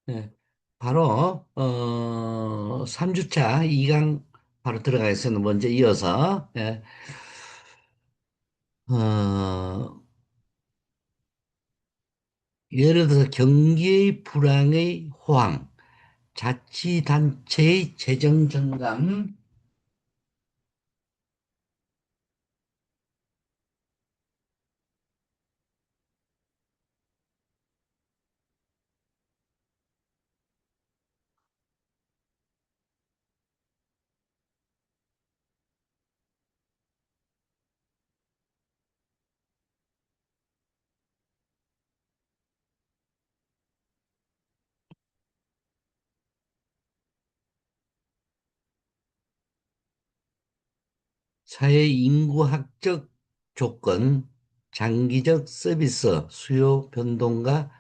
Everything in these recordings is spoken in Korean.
예, 바로 3주차 2강 바로 들어가겠습니다. 먼저 이어서 어, 예를 들어서 경기 불황의 호황, 자치단체의 재정 정감, 사회 인구학적 조건, 장기적 서비스 수요 변동과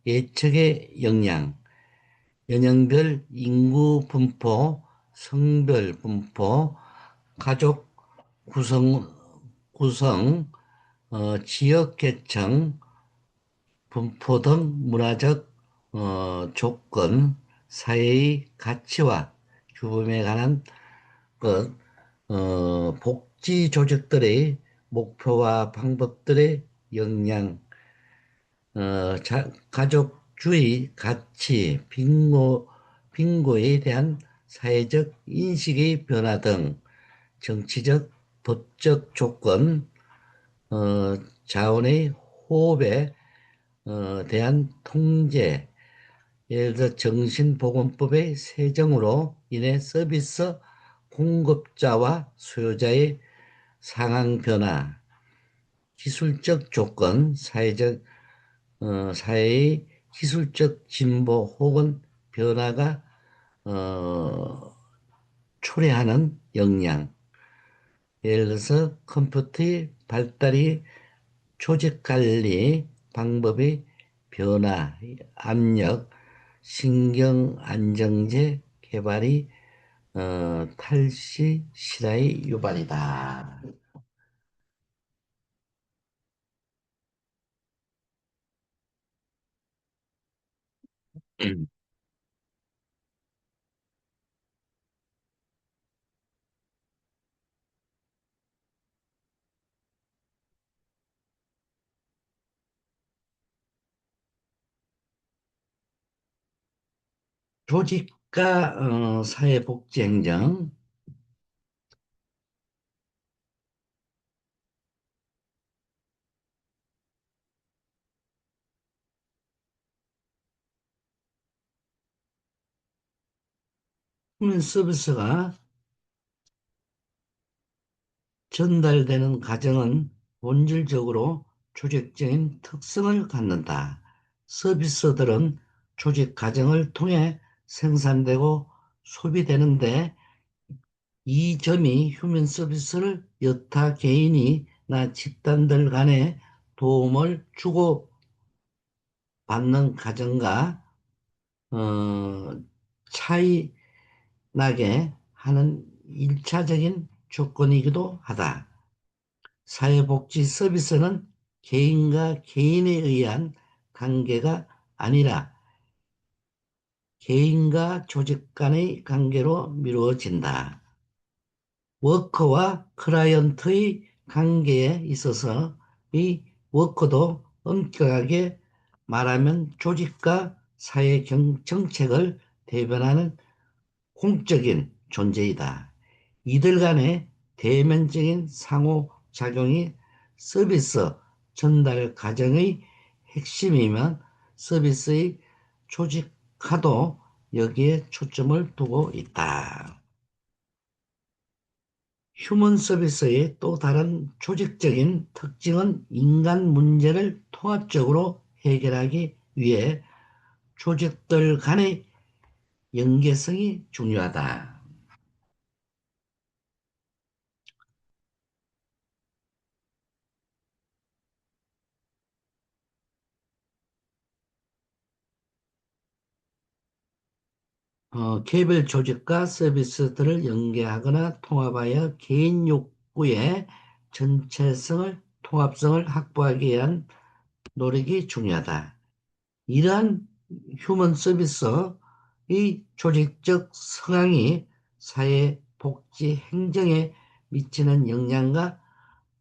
예측의 역량, 연령별 인구 분포, 성별 분포, 가족 구성, 지역 계층, 분포 등 문화적 조건, 사회의 가치와 규범에 관한 것, 복지 조직들의 목표와 방법들의 역량, 가족주의 가치, 빈고에 대한 사회적 인식의 변화 등 정치적, 법적 조건, 어, 자원의 호흡에 대한 통제, 예를 들어 정신보건법의 세정으로 인해 서비스 공급자와 수요자의 상황 변화, 기술적 조건, 사회의 기술적 진보 혹은 변화가 어, 초래하는 역량, 예를 들어서 컴퓨터의 발달이 조직 관리 방법의 변화, 압력, 신경 안정제 개발이 탈시 실화의 유발이다. 조직과 사회복지행정, 국민 서비스가 전달되는 과정은 본질적으로 조직적인 특성을 갖는다. 서비스들은 조직 과정을 통해 생산되고 소비되는데 이 점이 휴먼 서비스를 여타 개인이나 집단들 간에 도움을 주고 받는 과정과 어, 차이 나게 하는 일차적인 조건이기도 하다. 사회복지 서비스는 개인과 개인에 의한 관계가 아니라 개인과 조직 간의 관계로 미루어진다. 워커와 클라이언트의 관계에 있어서 이 워커도 엄격하게 말하면 조직과 사회 정책을 대변하는 공적인 존재이다. 이들 간의 대면적인 상호작용이 서비스 전달 과정의 핵심이면 서비스의 조직화도 여기에 초점을 두고 있다. 휴먼 서비스의 또 다른 조직적인 특징은 인간 문제를 통합적으로 해결하기 위해 조직들 간의 연계성이 중요하다. 개별 조직과 서비스들을 연계하거나 통합하여 개인 욕구의 전체성을 통합성을 확보하기 위한 노력이 중요하다. 이러한 휴먼 서비스의 조직적 성향이 사회 복지 행정에 미치는 영향과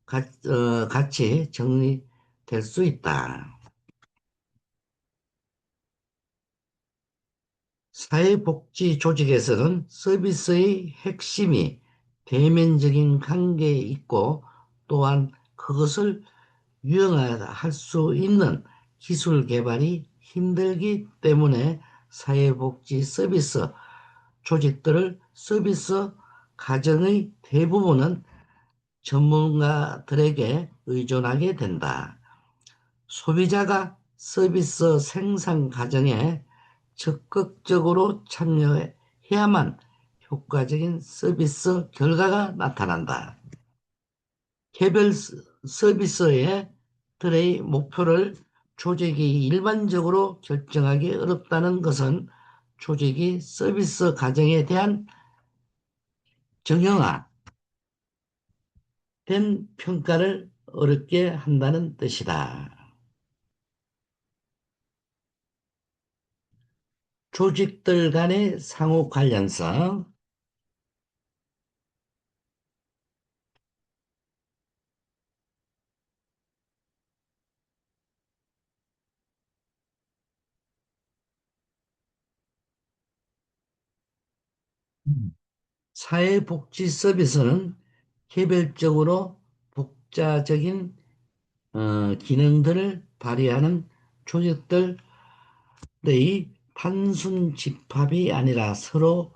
같이 정리될 수 있다. 사회복지 조직에서는 서비스의 핵심이 대면적인 관계에 있고, 또한 그것을 유형화할 수 있는 기술 개발이 힘들기 때문에 사회복지 서비스 조직들을 서비스 과정의 대부분은 전문가들에게 의존하게 된다. 소비자가 서비스 생산 과정에 적극적으로 참여해야만 효과적인 서비스 결과가 나타난다. 개별 서비스의 들의 목표를 조직이 일반적으로 결정하기 어렵다는 것은 조직이 서비스 과정에 대한 정형화된 평가를 어렵게 한다는 뜻이다. 조직들 간의 상호 관련성. 사회복지 서비스는 개별적으로 독자적인 기능들을 발휘하는 조직들의 단순 집합이 아니라 서로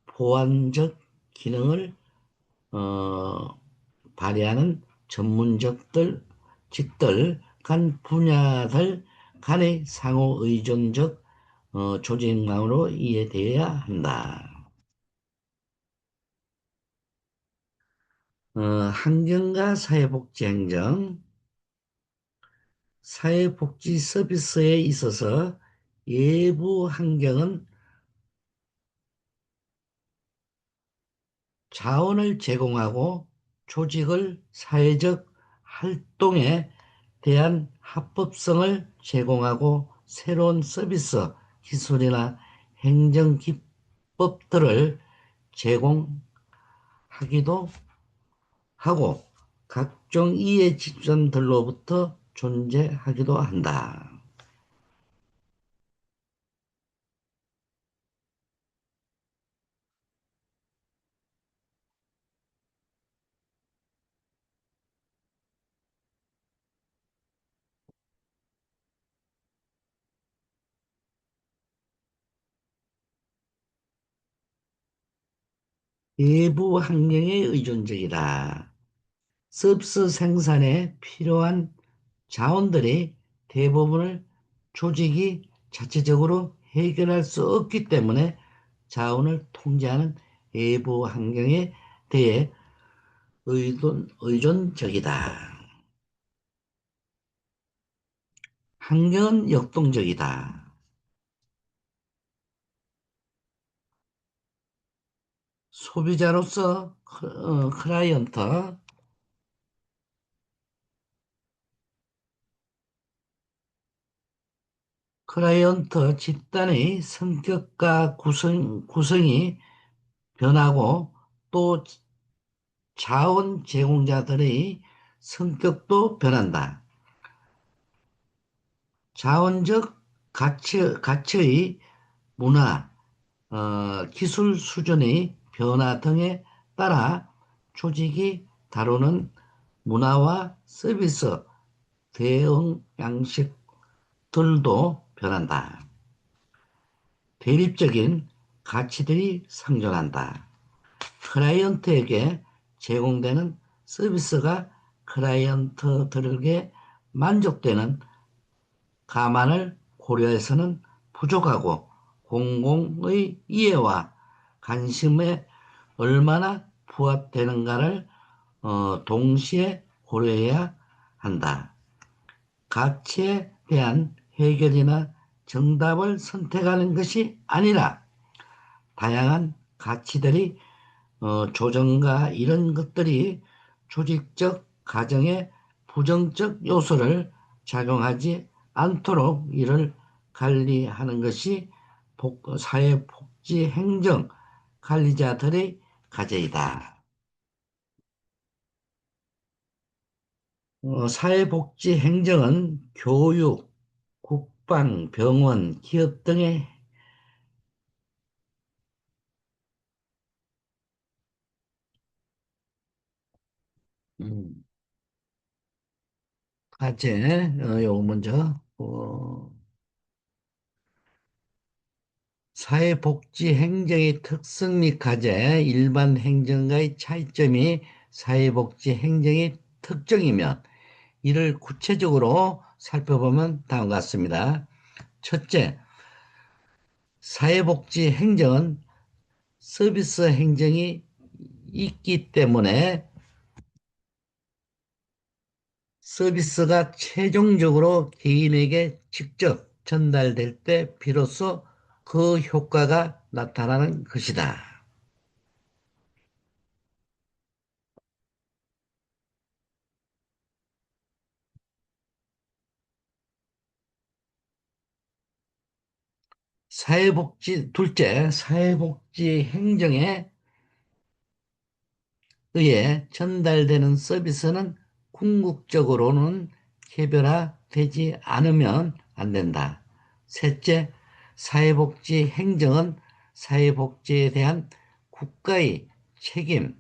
보완적 기능을 어, 발휘하는 전문적들 직들 간 분야들 간의 상호 의존적 조직망으로 이해되어야 한다. 환경과 사회복지 행정. 사회복지 서비스에 있어서 외부 환경은 자원을 제공하고 조직을 사회적 활동에 대한 합법성을 제공하고, 새로운 서비스, 기술이나 행정 기법들을 제공하기도 하고, 각종 이해 집단들로부터 존재하기도 한다. 외부 환경에 의존적이다. 서비스 생산에 필요한 자원들이 대부분을 조직이 자체적으로 해결할 수 없기 때문에 자원을 통제하는 외부 환경에 대해 의존적이다. 환경은 역동적이다. 소비자로서 클라이언트 집단의 성격과 구성이 변하고, 또 자원 제공자들의 성격도 변한다. 자원적 가치의 문화, 기술 수준의 변화 등에 따라 조직이 다루는 문화와 서비스 대응 양식들도 변한다. 대립적인 가치들이 상존한다. 클라이언트에게 제공되는 서비스가 클라이언트들에게 만족되는 감안을 고려해서는 부족하고, 공공의 이해와 관심에 얼마나 부합되는가를 동시에 고려해야 한다. 가치에 대한 해결이나 정답을 선택하는 것이 아니라, 다양한 가치들이 조정과 이런 것들이 조직적 가정에 부정적 요소를 작용하지 않도록 이를 관리하는 것이 사회복지행정 관리자들의 과제이다. 사회복지행정은 교육, 국방, 병원, 기업 등의 음, 과제, 요거 먼저, 사회복지행정의 특성 및 과제, 일반 행정과의 차이점이 사회복지행정의 특징이며 이를 구체적으로 살펴보면 다음과 같습니다. 첫째, 사회복지 행정은 서비스 행정이 있기 때문에 서비스가 최종적으로 개인에게 직접 전달될 때 비로소 그 효과가 나타나는 것이다. 둘째, 사회복지 행정에 의해 전달되는 서비스는 궁극적으로는 개별화되지 않으면 안 된다. 셋째, 사회복지 행정은 사회복지에 대한 국가의 책임,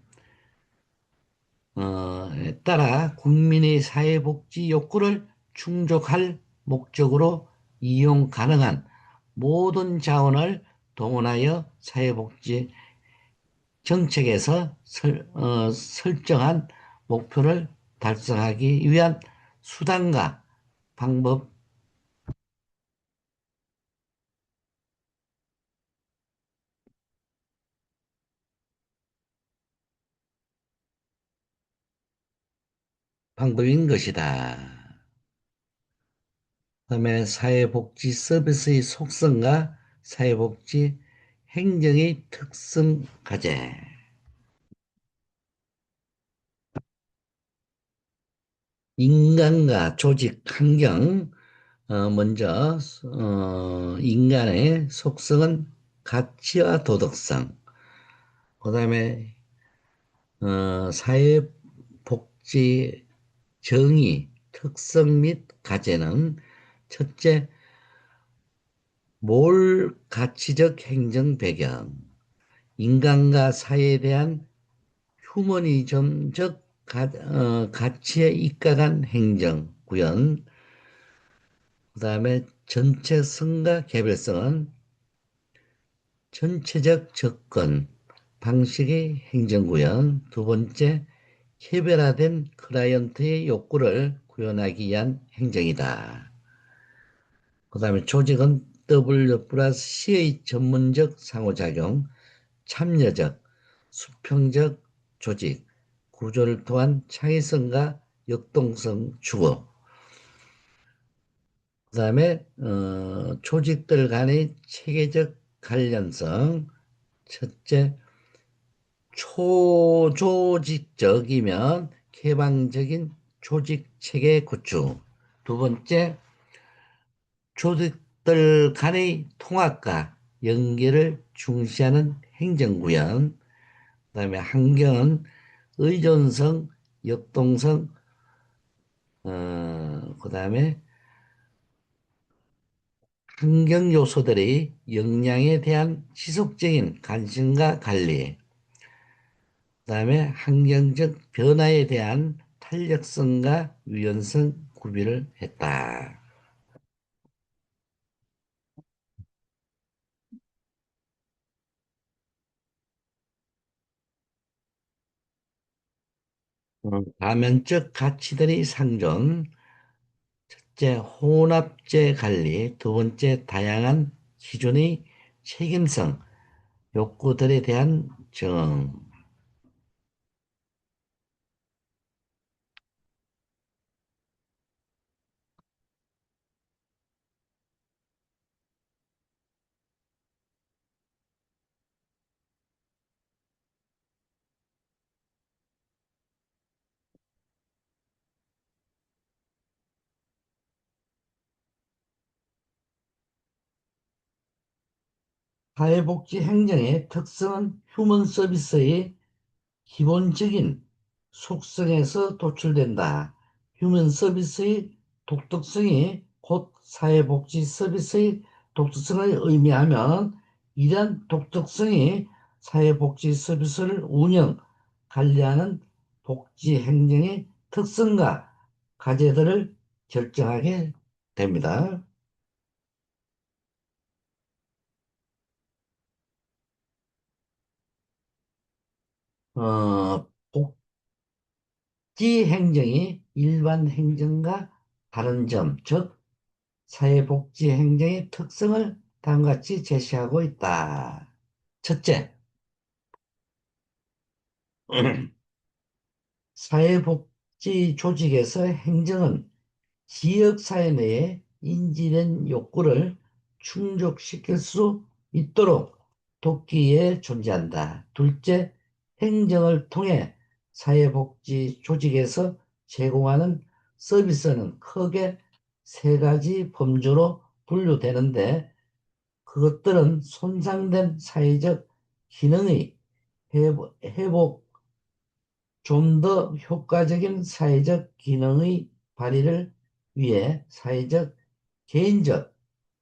에 따라 국민의 사회복지 욕구를 충족할 목적으로 이용 가능한 모든 자원을 동원하여 사회복지 정책에서 설정한 목표를 달성하기 위한 수단과 방법, 방법인 것이다. 그다음에 사회복지 서비스의 속성과 사회복지 행정의 특성 과제. 인간과 조직 환경, 먼저 인간의 속성은 가치와 도덕성, 그다음에 사회복지 정의, 특성 및 과제는 첫째, 가치적 행정 배경, 인간과 사회에 대한 휴머니즘적 가치에 입각한 행정 구현, 그다음에 전체성과 개별성은 전체적 접근 방식의 행정구현, 두 번째, 개별화된 클라이언트의 욕구를 구현하기 위한 행정이다. 그 다음에 조직은 W 플러스 C의 전문적 상호작용, 참여적, 수평적 조직, 구조를 통한 창의성과 역동성 추구, 그 다음에 조직들 간의 체계적 관련성, 첫째, 초조직적이면 개방적인 조직 체계 구축. 두 번째, 조직들 간의 통합과 연계를 중시하는 행정구현. 그다음에 환경은 의존성, 역동성, 그다음에 환경 요소들의 영향에 대한 지속적인 관심과 관리. 그다음에 환경적 변화에 대한 탄력성과 유연성 구비를 했다. 다면적 가치들의 상존, 첫째 혼합제 관리, 두 번째 다양한 기존의 책임성, 욕구들에 대한 정, 사회복지 행정의 특성은 휴먼 서비스의 기본적인 속성에서 도출된다. 휴먼 서비스의 독특성이 곧 사회복지 서비스의 독특성을 의미하면 이러한 독특성이 사회복지 서비스를 운영, 관리하는 복지 행정의 특성과 과제들을 결정하게 됩니다. 복지 행정이 일반 행정과 다른 점, 즉 사회복지 행정의 특성을 다음과 같이 제시하고 있다. 첫째, 사회복지 조직에서 행정은 지역사회 내에 인지된 욕구를 충족시킬 수 있도록 돕기 위해 존재한다. 둘째, 행정을 통해 사회복지 조직에서 제공하는 서비스는 크게 세 가지 범주로 분류되는데 그것들은 손상된 사회적 기능의 회복, 좀 더 효과적인 사회적 기능의 발휘를 위해 사회적, 개인적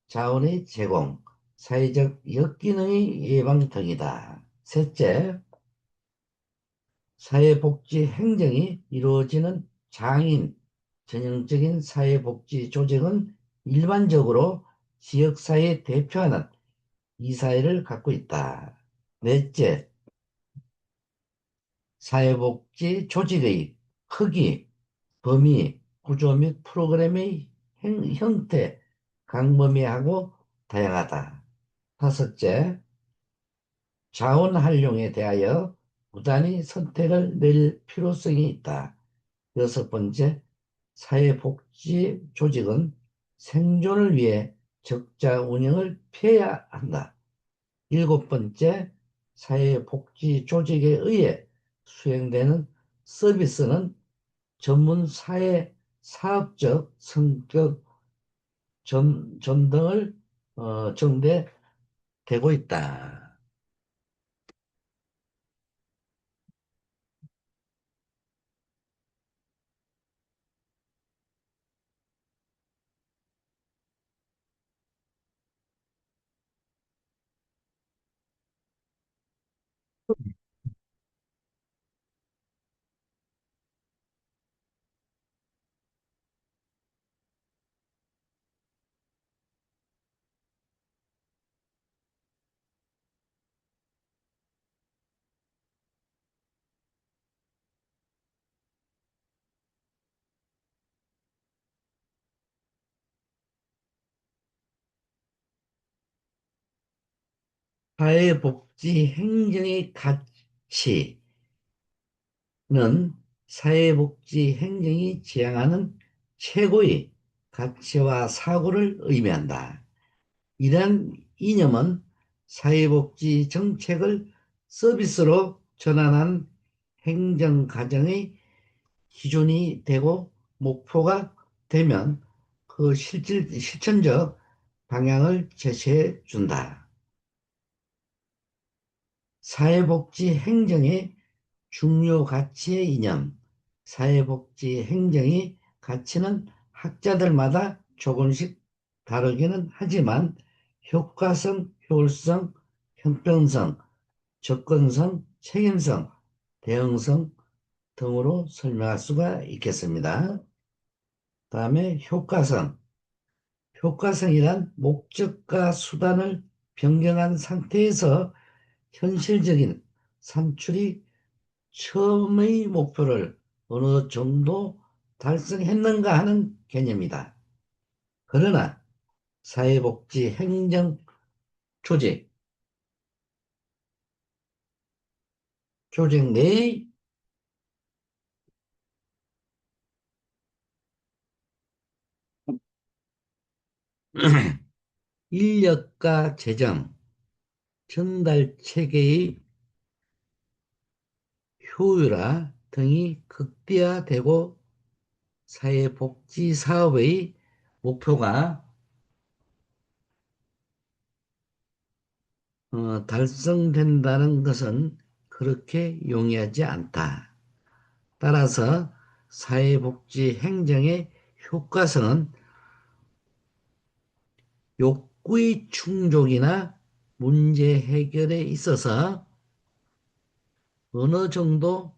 자원의 제공, 사회적 역기능의 예방 등이다. 셋째, 사회복지 행정이 이루어지는 장인 전형적인 사회복지 조직은 일반적으로 지역사회에 대표하는 이사회를 갖고 있다. 넷째, 사회복지 조직의 크기, 범위, 구조 및 프로그램의 형태, 광범위하고 다양하다. 다섯째, 자원 활용에 대하여 부단히 선택을 낼 필요성이 있다. 여섯 번째, 사회복지 조직은 생존을 위해 적자 운영을 피해야 한다. 일곱 번째, 사회복지 조직에 의해 수행되는 서비스는 전문 사회 사업적 성격 전등을 정대되고 있다. 사회복지 행정의 가치는 사회복지 행정이 지향하는 최고의 가치와 사고를 의미한다. 이런 이념은 사회복지 정책을 서비스로 전환한 행정 과정의 기준이 되고 목표가 되면 그 실천적 방향을 제시해 준다. 사회복지 행정의 중요 가치의 이념. 사회복지 행정의 가치는 학자들마다 조금씩 다르기는 하지만 효과성, 효율성, 형평성, 접근성, 책임성, 대응성 등으로 설명할 수가 있겠습니다. 다음에 효과성. 효과성이란 목적과 수단을 변경한 상태에서 현실적인 산출이 처음의 목표를 어느 정도 달성했는가 하는 개념이다. 그러나 사회복지 행정 조직, 조직 내의 인력과 재정, 전달 체계의 효율화 등이 극대화되고 사회복지 사업의 목표가 달성된다는 것은 그렇게 용이하지 않다. 따라서 사회복지 행정의 효과성은 욕구의 충족이나 문제 해결에 있어서 어느 정도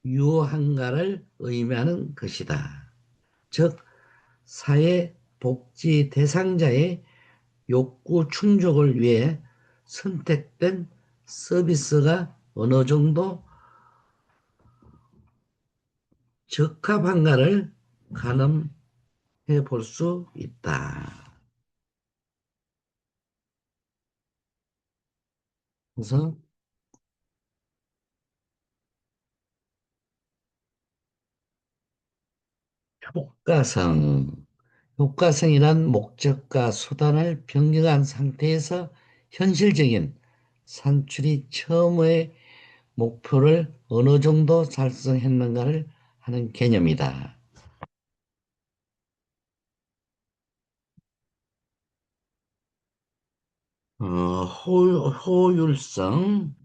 유효한가를 의미하는 것이다. 즉, 사회복지 대상자의 욕구 충족을 위해 선택된 서비스가 어느 정도 적합한가를 가늠해 볼 수 있다. 그래서 효과성, 효과성이란 목적과 수단을 병행한 상태에서 현실적인 산출이 처음의 목표를 어느 정도 달성했는가를 하는 개념이다. 효율성.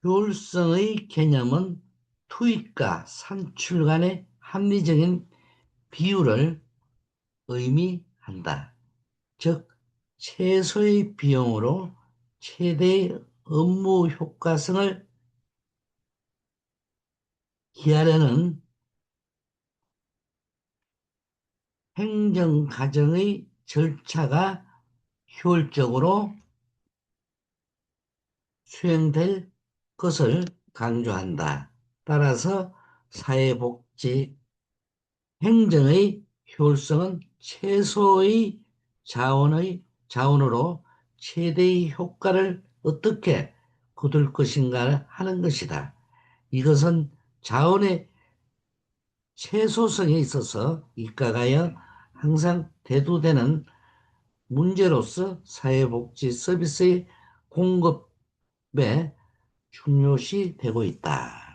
효율성의 개념은 투입과 산출 간의 합리적인 비율을 의미한다. 즉, 최소의 비용으로 최대의 업무 효과성을 기하려는 행정 과정의 절차가 효율적으로 수행될 것을 강조한다. 따라서 사회복지 행정의 효율성은 최소의 자원으로 최대의 효과를 어떻게 거둘 것인가 하는 것이다. 이것은 자원의 최소성에 있어서 입각하여 항상 대두되는 문제로서 사회복지 서비스의 공급에 중요시 되고 있다.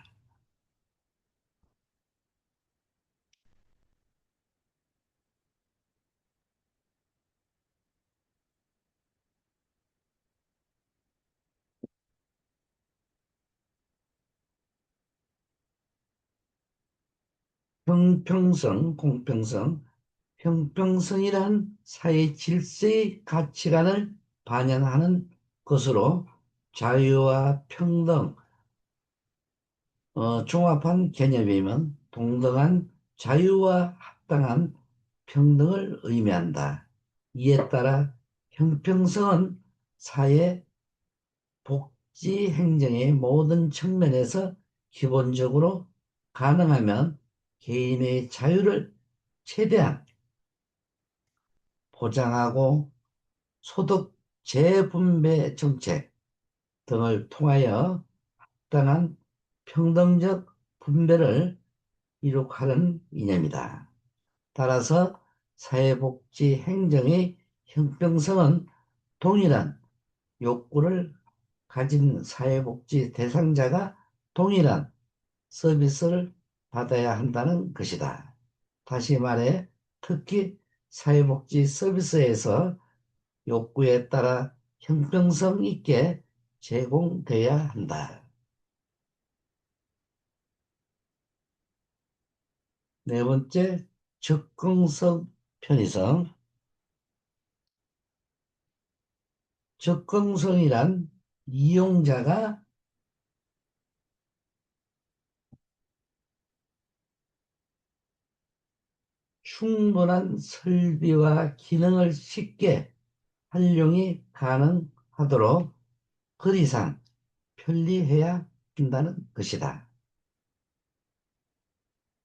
형평성, 공평성, 형평성이란 사회 질서의 가치관을 반영하는 것으로 자유와 평등, 종합한 개념이면 동등한 자유와 합당한 평등을 의미한다. 이에 따라 형평성은 사회 복지 행정의 모든 측면에서 기본적으로 가능하면 개인의 자유를 최대한 보장하고 소득 재분배 정책 등을 통하여 합당한 평등적 분배를 이룩하는 이념이다. 따라서 사회복지 행정의 형평성은 동일한 욕구를 가진 사회복지 대상자가 동일한 서비스를 받아야 한다는 것이다. 다시 말해, 특히 사회복지 서비스에서 욕구에 따라 형평성 있게 제공돼야 한다. 네 번째, 접근성 편의성. 접근성이란 이용자가 충분한 설비와 기능을 쉽게 활용이 가능하도록 그리상 편리해야 한다는 것이다.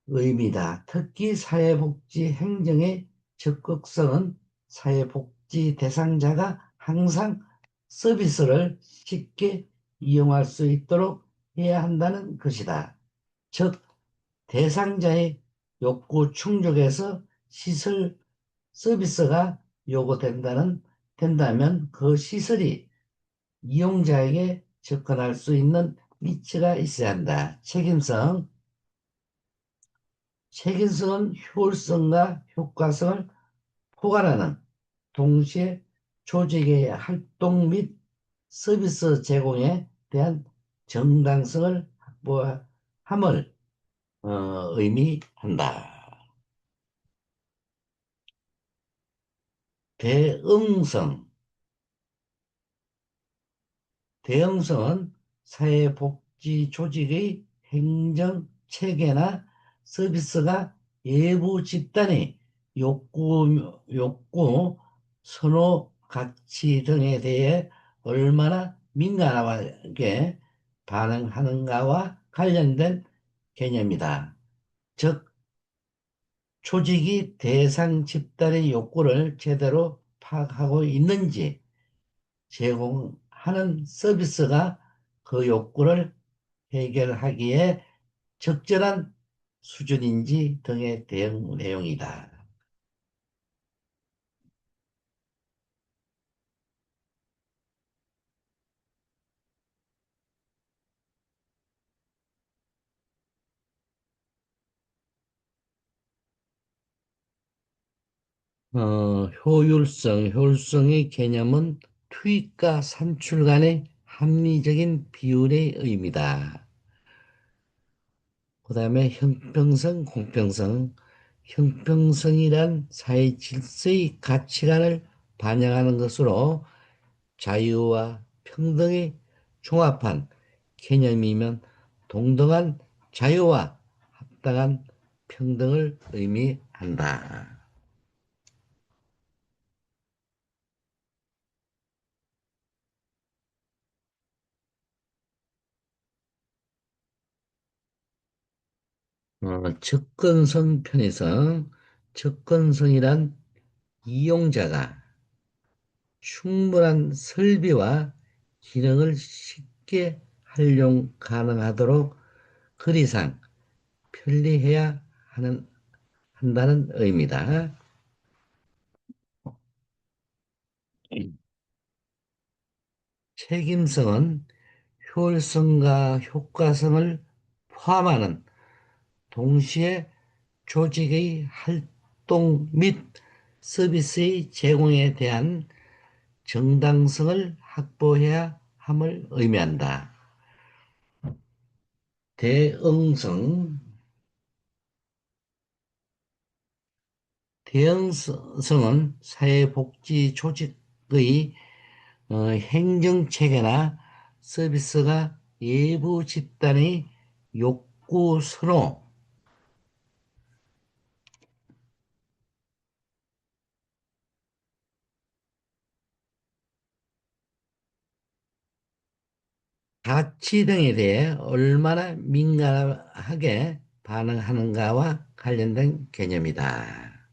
의미다. 특히 사회복지 행정의 적극성은 사회복지 대상자가 항상 서비스를 쉽게 이용할 수 있도록 해야 한다는 것이다. 즉, 대상자의 욕구 충족에서 시설 서비스가 된다면 그 시설이 이용자에게 접근할 수 있는 위치가 있어야 한다. 책임성은 효율성과 효과성을 포괄하는 동시에 조직의 활동 및 서비스 제공에 대한 정당성을 확보함을 의미한다. 대응성. 대응성은 사회복지 조직의 행정 체계나 서비스가 외부 집단의 욕구, 선호, 가치 등에 대해 얼마나 민감하게 반응하는가와 관련된 개념이다. 즉, 조직이 대상 집단의 욕구를 제대로 파악하고 있는지, 제공하는 서비스가 그 욕구를 해결하기에 적절한 수준인지 등의 대응 내용이다. 효율성의 개념은 투입과 산출 간의 합리적인 비율의 의미다. 그 다음에 형평성, 공평성. 형평성이란 사회 질서의 가치관을 반영하는 것으로 자유와 평등이 종합한 개념이면 동등한 자유와 합당한 평등을 의미한다. 접근성 편의성. 접근성이란 이용자가 충분한 설비와 기능을 쉽게 활용 가능하도록 그리상 편리해야 한다는 의미다. 책임성은 효율성과 효과성을 포함하는 동시에 조직의 활동 및 서비스의 제공에 대한 정당성을 확보해야 함을 의미한다. 대응성. 대응성은 사회복지 조직의 행정체계나 서비스가 외부 집단의 욕구, 선호, 가치 등에 대해 얼마나 민감하게 반응하는가와 관련된 개념이다.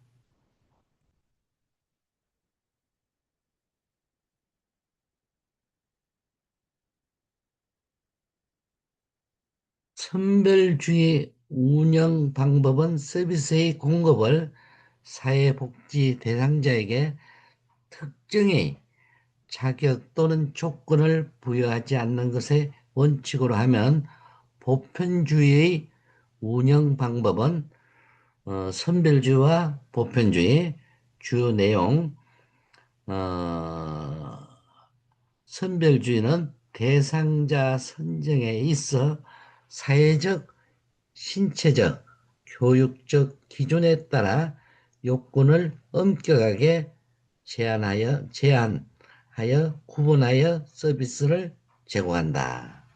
선별주의 운영 방법은 서비스의 공급을 사회복지 대상자에게 특정의 자격 또는 조건을 부여하지 않는 것의 원칙으로 하면, 보편주의의 운영 방법은 선별주의와 보편주의 주요 내용. 어, 선별주의는 대상자 선정에 있어 사회적, 신체적, 교육적 기준에 따라 요건을 엄격하게 제한하여 구분하여 서비스를 제공한다.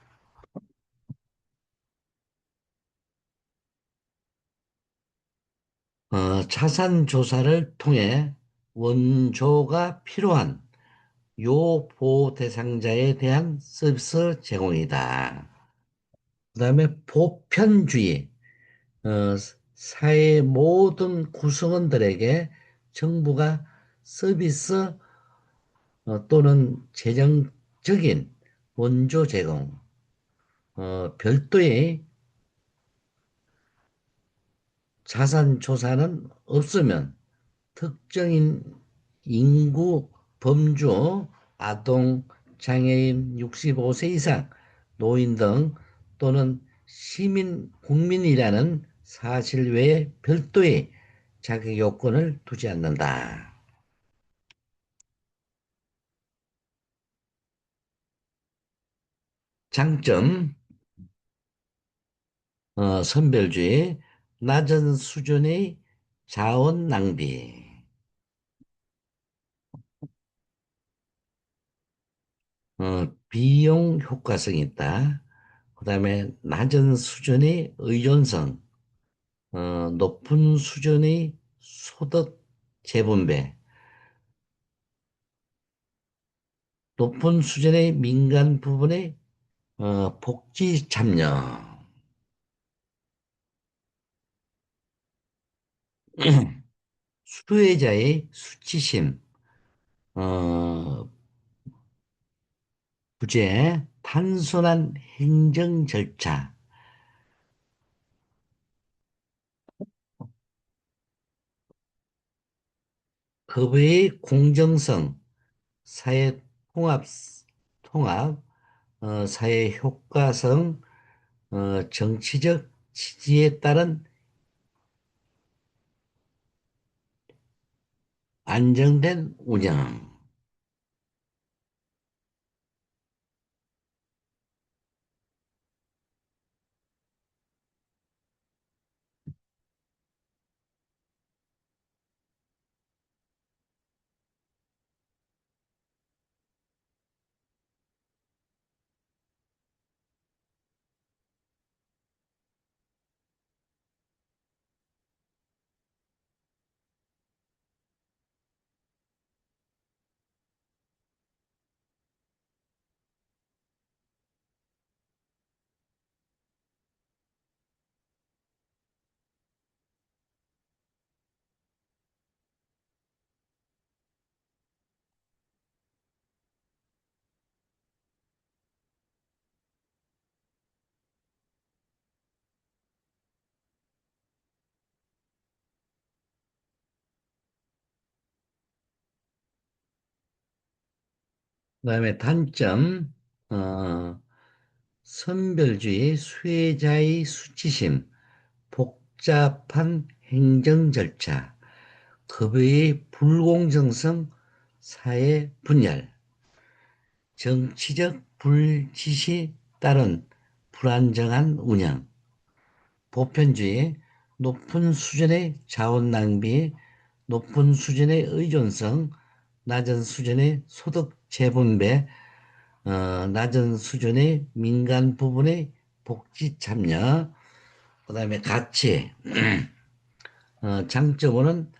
자산 조사를 통해 원조가 필요한 요보 대상자에 대한 서비스 제공이다. 그다음에 보편주의. 어, 사회 모든 구성원들에게 정부가 서비스 또는 재정적인 원조 제공, 별도의 자산 조사는 없으면 특정인 인구, 범주, 아동, 장애인, 65세 이상, 노인 등 또는 국민이라는 사실 외에 별도의 자격 요건을 두지 않는다. 장점, 선별주의, 낮은 수준의 자원 낭비, 비용 효과성이 있다. 그다음에 낮은 수준의 의존성, 높은 수준의 소득 재분배, 높은 수준의 민간 부분의 복지 참여, 수혜자의 수치심, 어, 부재, 단순한 행정 절차, 그 외의 공정성, 사회 통합, 사회 효과성, 정치적 지지에 따른 안정된 운영. 그다음에 단점, 선별주의, 수혜자의 수치심, 복잡한 행정 절차, 급여의 불공정성, 사회 분열, 정치적 불지시 따른 불안정한 운영, 보편주의, 높은 수준의 자원 낭비, 높은 수준의 의존성, 낮은 수준의 소득 재분배, 낮은 수준의 민간 부분의 복지 참여, 그다음에 가치, 장점으로는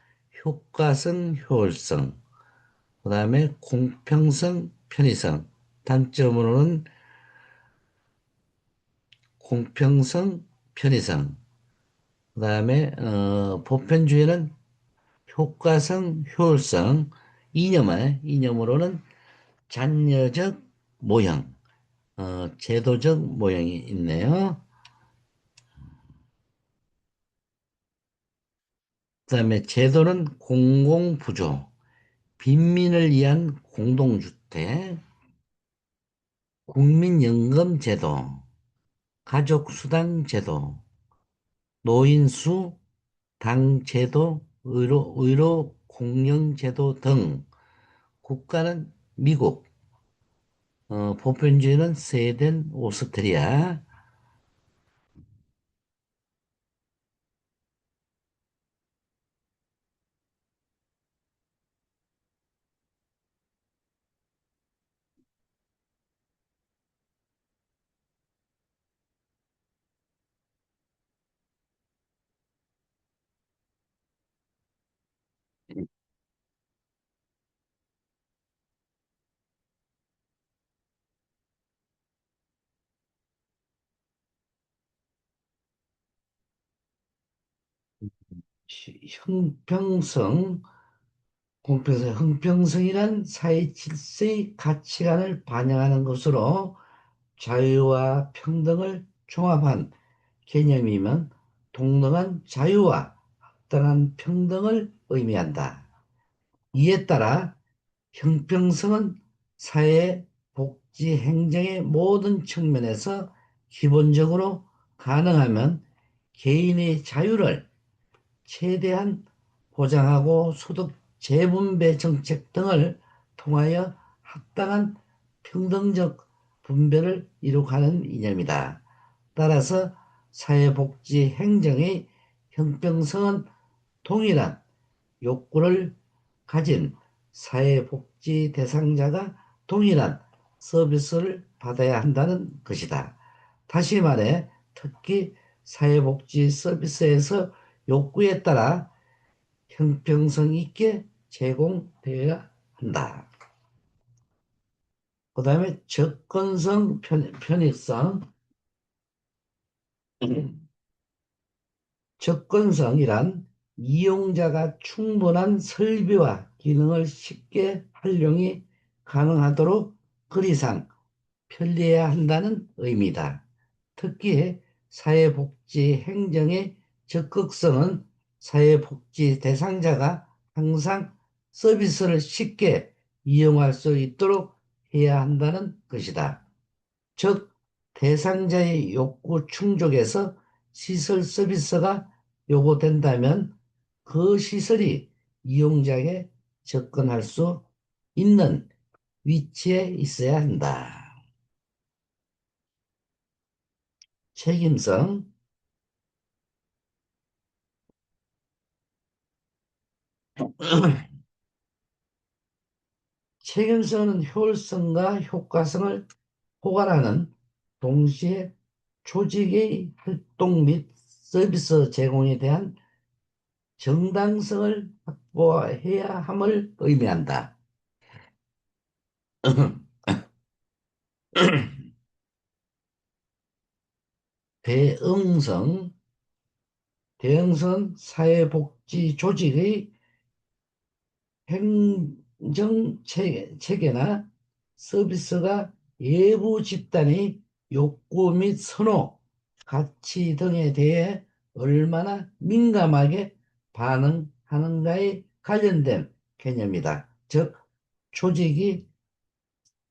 효과성, 효율성, 그다음에 공평성, 편의성, 단점으로는 공평성, 편의성, 그다음에 보편주의는 효과성, 효율성, 이념으로는 잔여적 모형, 제도적 모형이 있네요. 그다음에 제도는 공공부조, 빈민을 위한 공동주택, 국민연금제도, 가족수당제도, 노인수, 당제도, 의료 공영제도 등. 국가는 미국, 보편주의는 스웨덴, 오스트리아. 형평성, 형평성이란 사회 질서의 가치관을 반영하는 것으로 자유와 평등을 종합한 개념이면 동등한 자유와 합당한 평등을 의미한다. 이에 따라 형평성은 사회, 복지, 행정의 모든 측면에서 기본적으로 가능하면 개인의 자유를 최대한 보장하고 소득 재분배 정책 등을 통하여 합당한 평등적 분배를 이룩하는 이념이다. 따라서 사회복지 행정의 형평성은 동일한 욕구를 가진 사회복지 대상자가 동일한 서비스를 받아야 한다는 것이다. 다시 말해, 특히 사회복지 서비스에서 욕구에 따라 형평성 있게 제공되어야 한다. 그 다음에 접근성, 편익성. 접근성이란 이용자가 충분한 설비와 기능을 쉽게 활용이 가능하도록 그리상 편리해야 한다는 의미다. 특히 사회복지 행정의 적극성은 사회복지 대상자가 항상 서비스를 쉽게 이용할 수 있도록 해야 한다는 것이다. 즉, 대상자의 욕구 충족에서 시설 서비스가 요구된다면 그 시설이 이용자에게 접근할 수 있는 위치에 있어야 한다. 책임성. 책임성은 효율성과 효과성을 포괄하는 동시에 조직의 활동 및 서비스 제공에 대한 정당성을 확보해야 함을 의미한다. 대응성. 대응성 사회복지 조직의 행정 체계나 서비스가 외부 집단의 욕구 및 선호, 가치 등에 대해 얼마나 민감하게 반응하는가에 관련된 개념이다. 즉, 조직이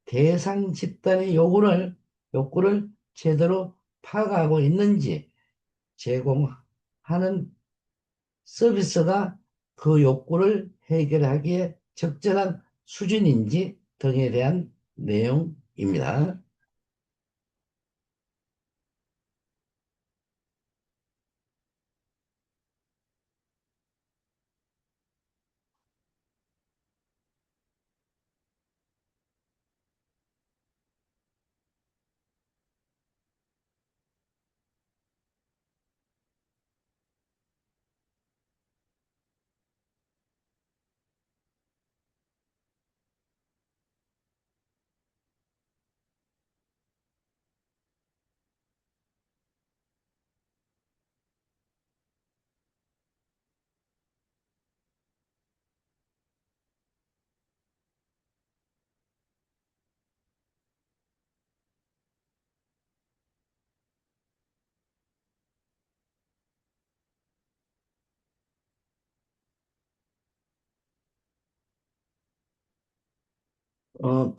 대상 집단의 욕구를 제대로 파악하고 있는지, 제공하는 서비스가 그 욕구를 해결하기에 적절한 수준인지 등에 대한 내용입니다.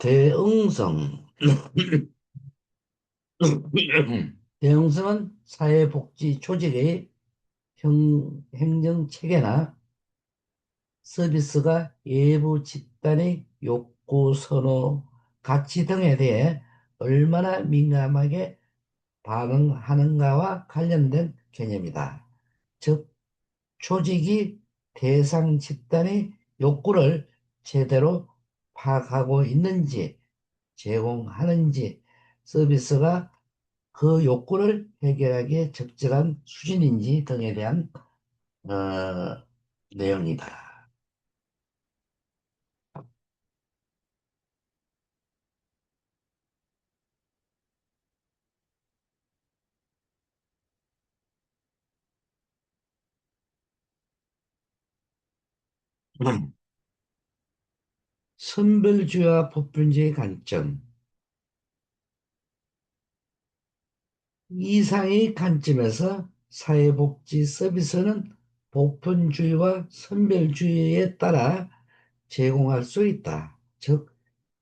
대응성. 대응성은 사회복지 조직의 행정체계나 서비스가 외부 집단의 욕구, 선호, 가치 등에 대해 얼마나 민감하게 반응하는가와 관련된 개념이다. 즉, 조직이 대상 집단의 욕구를 제대로 파악하고 있는지, 제공하는지, 서비스가 그 욕구를 해결하기에 적절한 수준인지 등에 대한 내용이다. 음. 선별주의와 보편주의의 관점. 이상의 관점에서 사회복지 서비스는 보편주의와 선별주의에 따라 제공할 수 있다. 즉,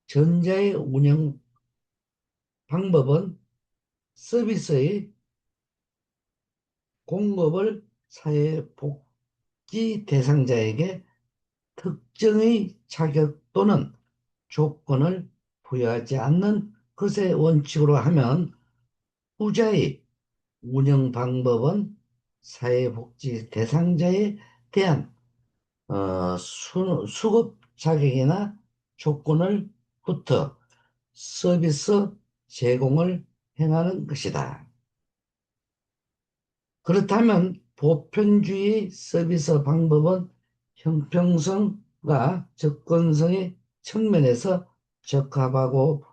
전자의 운영 방법은 서비스의 공급을 사회복지 대상자에게 특정의 자격 또는 조건을 부여하지 않는 것의 원칙으로 하면 후자의 운영 방법은 사회복지 대상자에 대한 수급 자격이나 조건을부터 서비스 제공을 행하는 것이다. 그렇다면 보편주의 서비스 방법은 형평성과 접근성의 측면에서 적합하고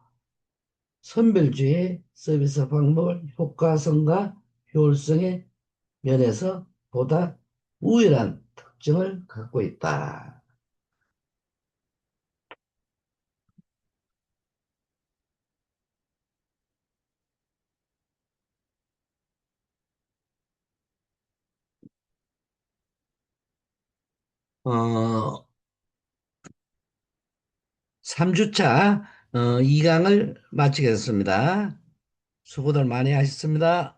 선별주의 서비스 방법은 효과성과 효율성의 면에서 보다 우월한 특징을 갖고 있다. 어, 3주차 2강을 마치겠습니다. 수고들 많이 하셨습니다.